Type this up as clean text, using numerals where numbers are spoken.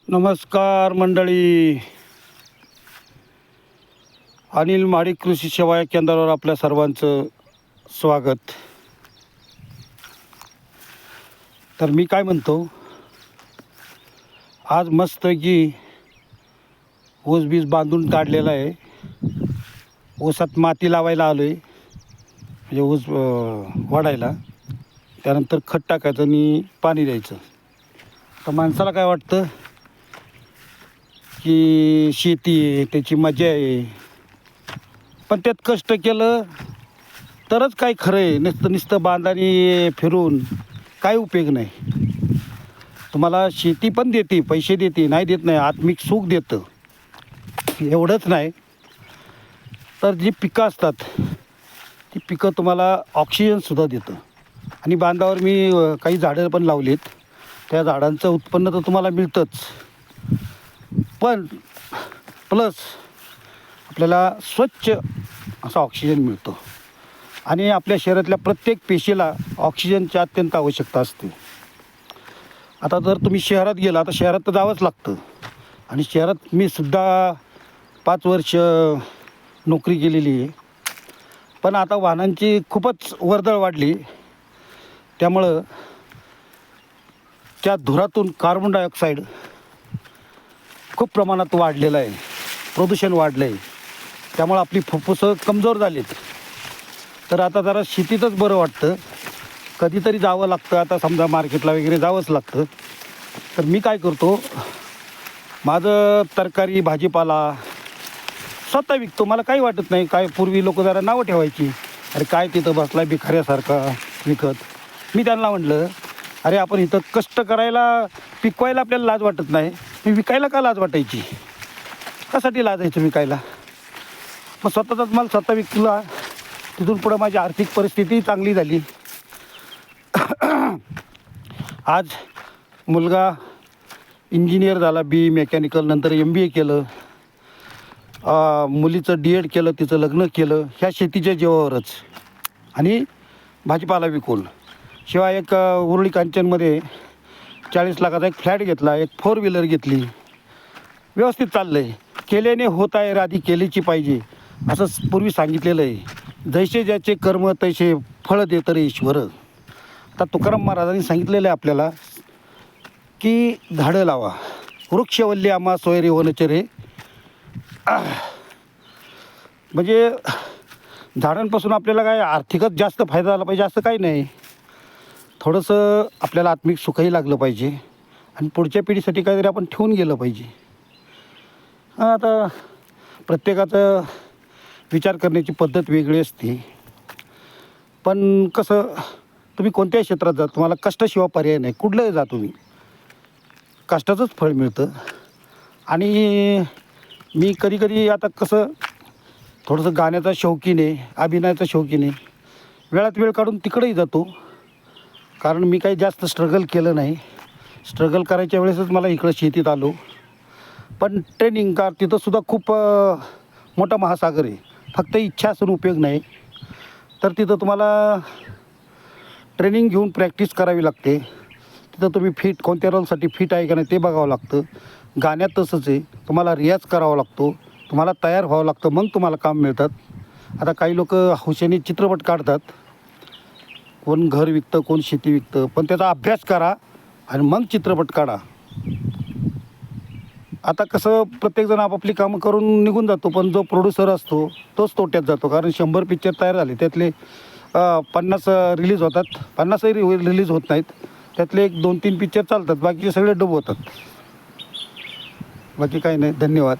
नमस्कार मंडळी. अनिल महाडिक कृषी सेवा केंद्रावर आपल्या सर्वांचं स्वागत. तर मी काय म्हणतो, आज मस्त की ऊस बीज बांधून काढलेला आहे. ऊसात माती लावायला आलो आहे, म्हणजे ऊस वाढायला. त्यानंतर खत टाकायचं आणि पाणी द्यायचं. तर माणसाला काय वाटतं की शेती आहे, त्याची मजा आहे, पण त्यात कष्ट केलं तरच काय खरं आहे. नुसतं बांधाने फिरून काय उपयोग नाही. तुम्हाला शेती पण देते, पैसे देते, नाही देत नाही, आत्मिक सुख देतं. एवढंच नाही तर जी पिकं असतात ती पिकं तुम्हाला ऑक्सिजनसुद्धा देतं. आणि बांधावर मी काही झाडं पण लावलीत. त्या झाडांचं उत्पन्न तर तुम्हाला मिळतंच, पण प्लस आपल्याला स्वच्छ असा ऑक्सिजन मिळतो. आणि आपल्या शरीरातल्या प्रत्येक पेशीला ऑक्सिजनची अत्यंत आवश्यकता असते. आता जर तुम्ही शहरात गेला, आता शहरात तर जावंच लागतं. आणि शहरात मी सुद्धा 5 वर्ष नोकरी केलेली आहे. पण आता वाहनांची खूपच वर्दळ वाढली, त्यामुळं त्या धुरातून कार्बन डायऑक्साईड खूप प्रमाणात वाढलेलं आहे, प्रदूषण वाढलं आहे. त्यामुळं आपली फुफ्फुसं कमजोर झालीत. तर आता जरा शेतीतच बरं वाटतं. कधीतरी जावं लागतं, आता समजा मार्केटला वगैरे जावंच लागतं. तर मी काय करतो, माझं तरकारी भाजीपाला स्वतः विकतो. मला काही वाटत नाही. काय पूर्वी लोक जरा नावं ठेवायची, अरे काय तिथं बसला भिकाऱ्यासारखा विकत. मी त्यांना म्हटलं, अरे आपण इथं कष्ट करायला, पिकवायला आपल्याला लाज वाटत नाही, मी विकायला का लाज वाटायची? कशासाठी लाजायचं विकायला? मग स्वतःचाच माल स्वतः विकला. तिथून पुढं माझी आर्थिक परिस्थिती चांगली झाली. आज मुलगा इंजिनियर झाला, BE मेकॅनिकल, नंतर MBA केलं. मुलीचं DED केलं, तिचं लग्न केलं ह्या शेतीच्या जीवावरच आणि भाजीपाला विकून. शिवाय एक उरुळी कांचनमध्ये 40 लाखाचा एक फ्लॅट घेतला, एक 4 व्हीलर घेतली. व्यवस्थित चाललं आहे. केल्याने होत आहे राधी केलीची पाहिजे, असं पूर्वी सांगितलेलं आहे. जैसे ज्याचे कर्म तैसे फळ देत रे ईश्वर. आता तुकाराम महाराजांनी सांगितलेलं आहे आपल्याला की झाडं लावा, वृक्षवल्ली आम्हा सोयरे वनचरे. म्हणजे झाडांपासून आपल्याला काय आर्थिकच जास्त फायदा झाला पाहिजे असं काही नाही. थोडंसं आपल्याला आत्मिक सुखही लागलं पाहिजे आणि पुढच्या पिढीसाठी काहीतरी आपण ठेवून गेलं पाहिजे. आता प्रत्येकाचं विचार करण्याची पद्धत वेगळी असते. पण कसं, तुम्ही कोणत्याही क्षेत्रात जा, तुम्हाला कष्टाशिवाय पर्याय नाही. कुठलंही जा तुम्ही, कष्टाचंच फळ मिळतं. आणि मी कधी आता कसं थोडंसं गाण्याचा शौकीन आहे, अभिनयाचा शौकीन आहे. वेळात वेळ काढून तिकडेही जातो, कारण मी काही जास्त स्ट्रगल केलं नाही. स्ट्रगल करायच्या वेळेसच मला इकडं शेतीत आलो. पण ट्रेनिंग का तिथंसुद्धा खूप मोठा महासागर आहे. फक्त इच्छा असून उपयोग नाही. तर तिथं तुम्हाला ट्रेनिंग घेऊन प्रॅक्टिस करावी लागते. तिथं तुम्ही फिट, कोणत्या रोलसाठी फिट आहे का नाही ते बघावं लागतं. गाण्यात तसंच आहे, तुम्हाला रियाज करावा लागतो, तुम्हाला तयार व्हावं लागतं, मग तुम्हाला काम मिळतात. आता काही लोक हौशेने चित्रपट काढतात, कोण घर विकतं, कोण शेती विकतं, पण त्याचा अभ्यास करा आणि मग चित्रपट काढा. आता कसं प्रत्येकजण आपापली कामं करून निघून जातो, पण जो प्रोड्युसर असतो तोच तोट्यात जातो. कारण 100 पिक्चर तयार झाले, त्यातले 50 रिलीज होतात, 50ही रिलीज होत नाहीत. त्यातले 1-2-3 पिक्चर चालतात, बाकीचे सगळे डब होतात. बाकी काही नाही. धन्यवाद.